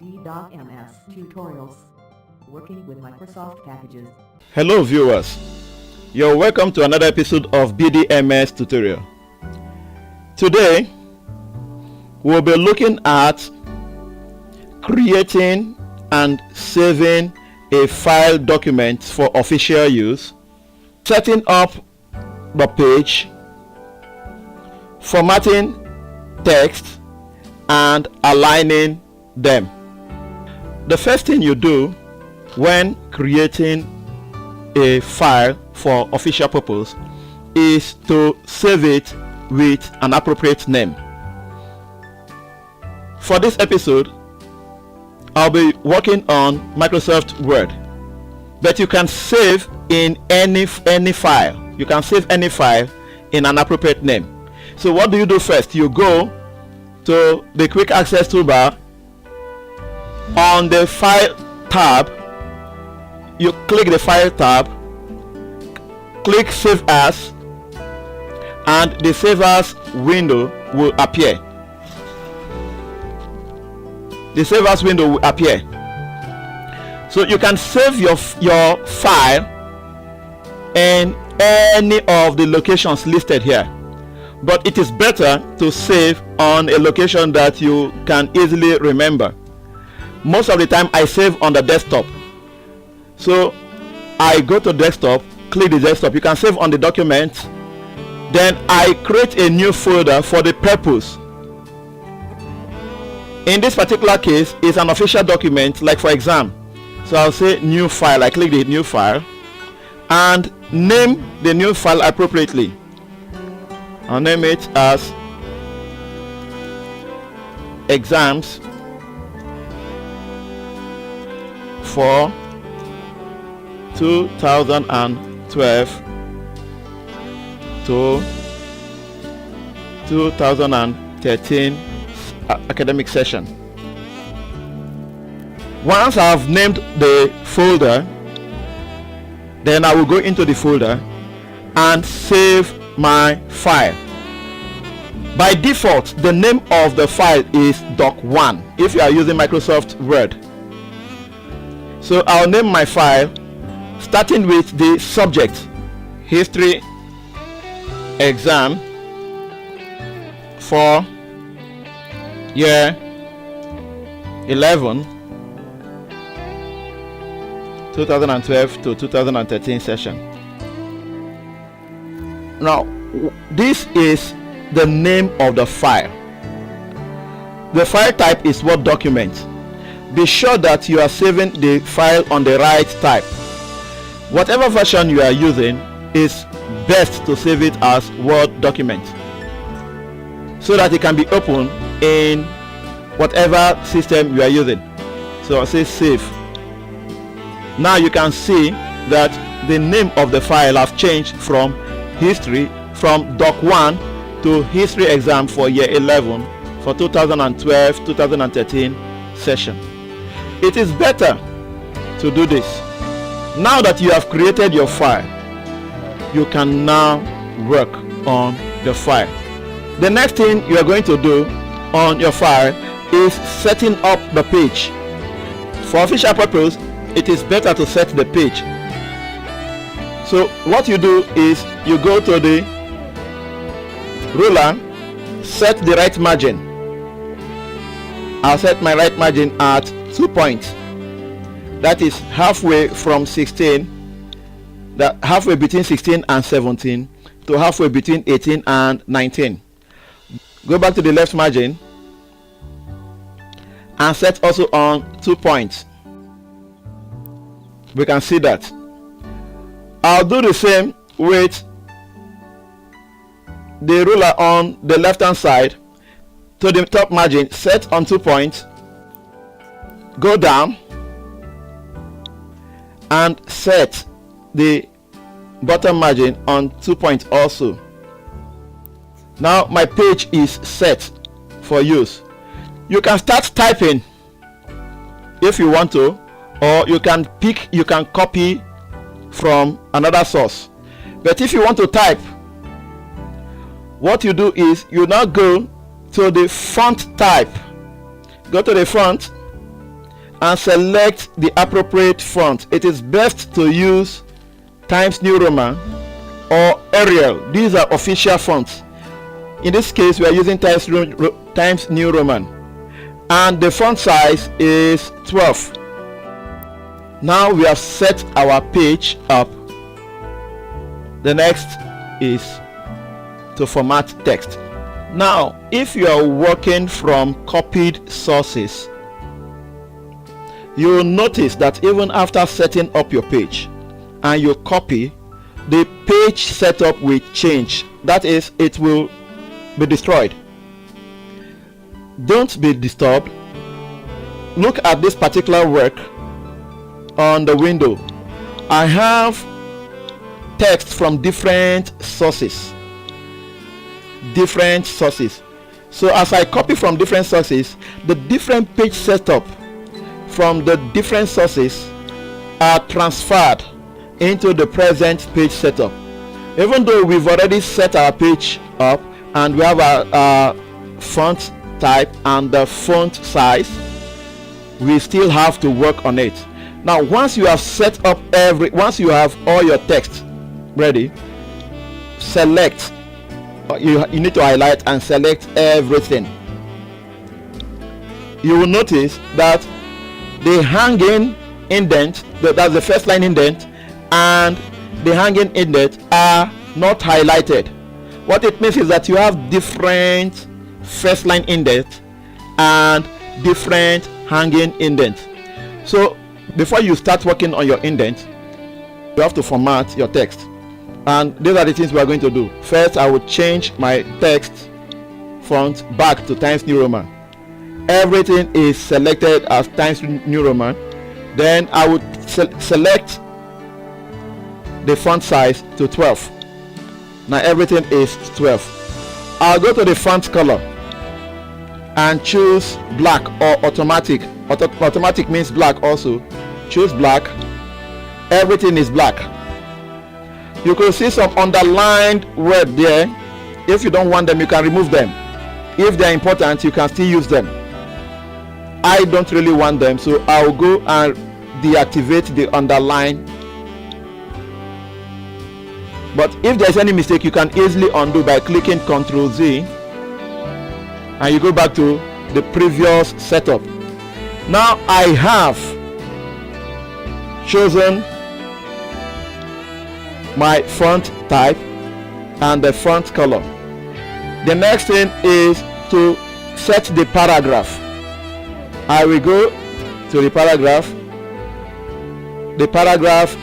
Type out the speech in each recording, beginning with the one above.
BD.MS Tutorials. Working with Microsoft Packages. Hello viewers, you're welcome to another episode of BDMS Tutorial. Today we'll be looking at creating and saving a file document for official use, setting up the page, formatting text, and aligning them. The first thing you do when creating a file for official purpose is to save it with an appropriate name. For this episode, I'll be working on Microsoft Word, but you can save in any file. You can save any file in an appropriate name. So what do you do first? You go to the quick access toolbar. On the file tab, you click the file tab, click save as, and the save as window will appear. The save as window will appear. So you can save your file in any of the locations listed here, but it is better to save on a location that you can easily remember. Most of the time I save on the desktop, so I go to desktop, click the desktop. You can save on the document, then I create a new folder for the purpose. In this particular case, it's an official document, like for exam. So I'll say new file. I click the new file and name the new file appropriately. I'll name it as exams for 2012 to 2013 academic session. Once I've named the folder, then I will go into the folder and save my file. By default, the name of the file is doc1 if you are using Microsoft Word. So I'll name my file starting with the subject, history exam for year 11 2012 to 2013 session. Now this is the name of the file. The file type is Word document. Be sure that you are saving the file on the right type. Whatever version you are using, is best to save it as Word document so that it can be opened in whatever system you are using. So I'll say save. Now you can see that the name of the file has changed from history, from doc1 to history exam for year 11 for 2012-2013 session. It is better to do this. Now that you have created your file, you can now work on the file. The next thing you are going to do on your file is setting up the page. For official purpose, it is better to set the page. So what you do is you go to the ruler, set the right margin. I'll set my right margin at 2 points. That is halfway from 16, that halfway between 16 and 17 to halfway between 18 and 19. Go back to the left margin and set also on 2 points. We can see that. I'll do the same with the ruler on the left hand side. To the top margin, set on 2 points, go down and set the bottom margin on 2 points also. Now my page is set for use. You can start typing if you want to, or you can copy from another source. But if you want to type, what you do is you now go to the font type. Go to the font and select the appropriate font. It is best to use Times New Roman or Arial. These are official fonts. In this case, we are using Times New Roman, and the font size is 12. Now we have set our page up. The next is to format text. Now, if you are working from copied sources, you will notice that even after setting up your page and you copy, the page setup will change. That is, it will be destroyed. Don't be disturbed. Look at this particular work on the window. I have text from different sources. So as I copy from different sources, the different page setup from the different sources are transferred into the present page setup. Even though we've already set our page up and we have our font type and the font size, we still have to work on it. Now, once you have set up once you have all your text ready, select. You need to highlight and select everything. You will notice that the hanging indent, that's the first line indent, and the hanging indent are not highlighted. What it means is that you have different first line indent and different hanging indent. So before you start working on your indent, you have to format your text, and these are the things we are going to do. First, I will change my text font back to Times New Roman. Everything is selected as Times New Roman. Then I would select the font size to 12. Now everything is 12. I'll go to the font color and choose black or automatic. Automatic means black also. Choose black. Everything is black. You could see some underlined word there. If you don't want them, you can remove them. If they are important, you can still use them. I don't really want them, so I'll go and deactivate the underline. But if there's any mistake, you can easily undo by clicking Ctrl Z, and you go back to the previous setup. Now I have chosen my font type and the font color. The next thing is to set the paragraph. I will go to the paragraph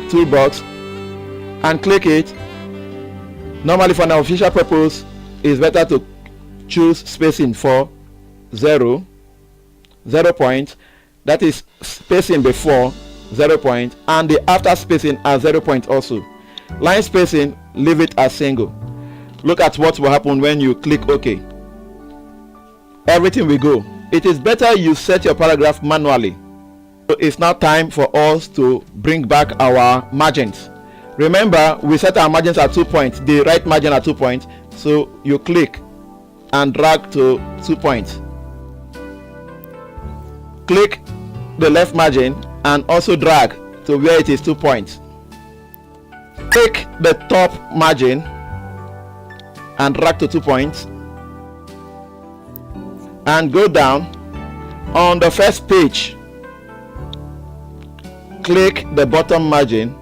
toolbox and click it. Normally for an official purpose, it's better to choose spacing for 0 point, that is spacing before 0 point, and the after spacing as 0 point also. Line spacing, leave it as single. Look at what will happen when you click OK. Everything will go. It is better you set your paragraph manually. So it's now time for us to bring back our margins. Remember, we set our margins at 2 points, the right margin at 2 points. So you click and drag to 2 points. Click the left margin and also drag to where it is 2 points. Take the top margin and drag to 2 points, and go down on the first page. Click the bottom margin,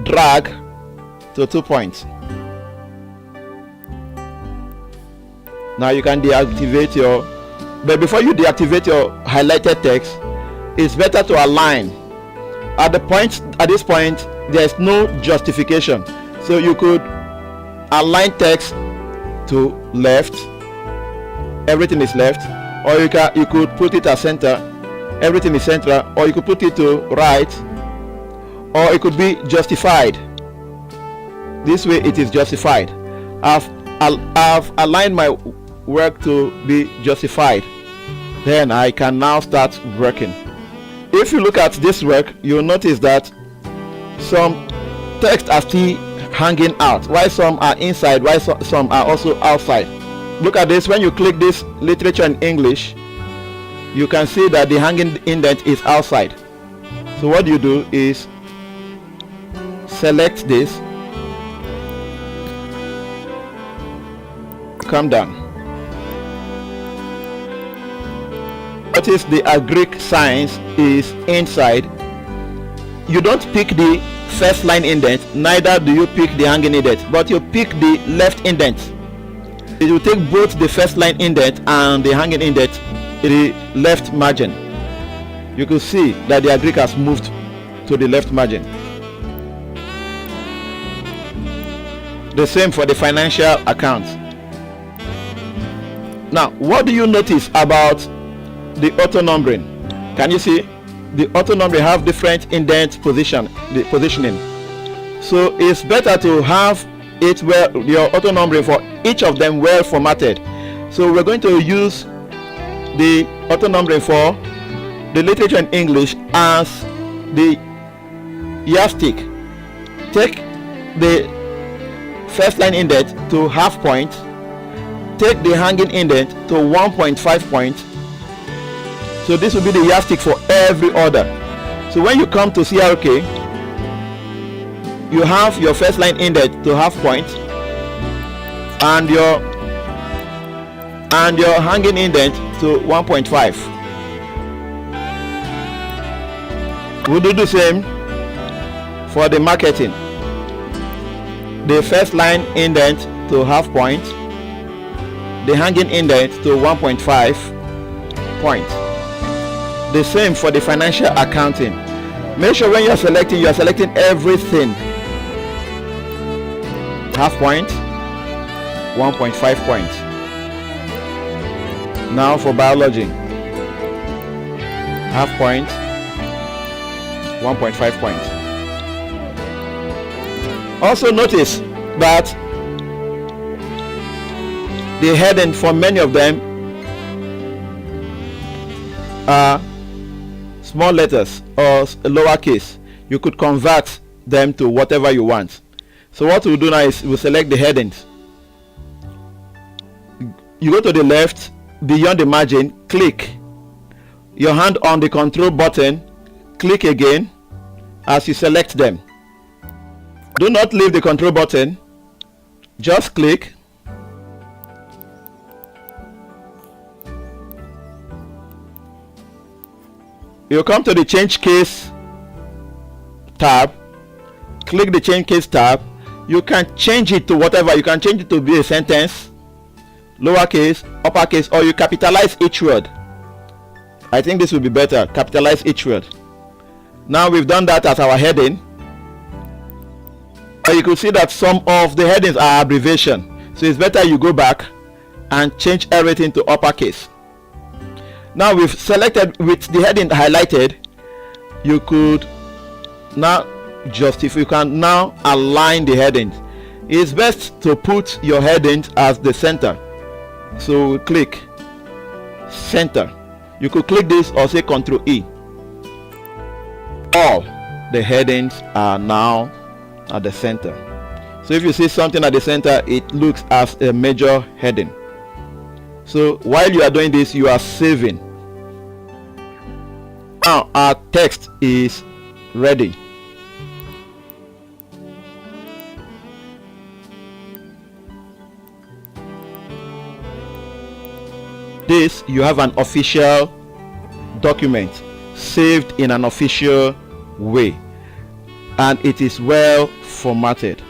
drag to 2 points. Now you can deactivate your, but before you deactivate your highlighted text, it's better to align. At this point there is no justification, so you could align text to left, everything is left, or you could put it at center, everything is central, or you could put it to right, or it could be justified. This way it is justified. I've aligned my work to be justified. Then I can now start working. If you look at this work, you'll notice that some text are still hanging out, while some are inside, while some are also outside. Look at this. When you click this literature in English, you can see that the hanging indent is outside. So what you do is select this, come down. Notice the agric signs is inside. You don't pick the first line indent, neither do you pick the hanging indent, but you pick the left indent. It will take both the first line indent and the hanging indent in the left margin. You can see that the agric has moved to the left margin. The same for the financial account. Now, what do you notice about the auto numbering? Can you see the auto numbering have different indent positioning? So it's better to have it where your auto numbering for each of them well formatted. So we're going to use the auto numbering for the literature in English as the yardstick. Take the first line indent to half point, take the hanging indent to 1.5 point. So this will be the yardstick for every order. So when you come to CRK, you have your first line indent to half point and your hanging indent to 1.5. We'll do the same for the marketing. The first line indent to half point, the hanging indent to 1.5 point. The same for the financial accounting. Make sure when you are selecting everything. Half point, 1.5 point. Now for biology, half point, 1.5 point. Also notice that the heading for many of them are small letters or lowercase. You could convert them to whatever you want. So what we'll do now is we'll select the headings. You go to the left, beyond the margin, click your hand on the control button, click again as you select them. Do not leave the control button, just click. You come to the change case tab, click the change case tab. You can change it to whatever. You can change it to be a sentence, lowercase, uppercase, or you capitalize each word. I think this will be better, capitalize each word. Now we've done that as our heading. You can see that some of the headings are abbreviation, so it's better you go back and change everything to uppercase. Now we've selected with the heading highlighted. You could now you can now align the headings. It's best to put your headings as the center, so click center. You could click this or say Ctrl E. All the headings are now at the center. So if you see something at the center, it looks as a major heading. So while you are doing this, you are saving. Now our text is ready. This, you have an official document saved in an official way, and it is well formatted.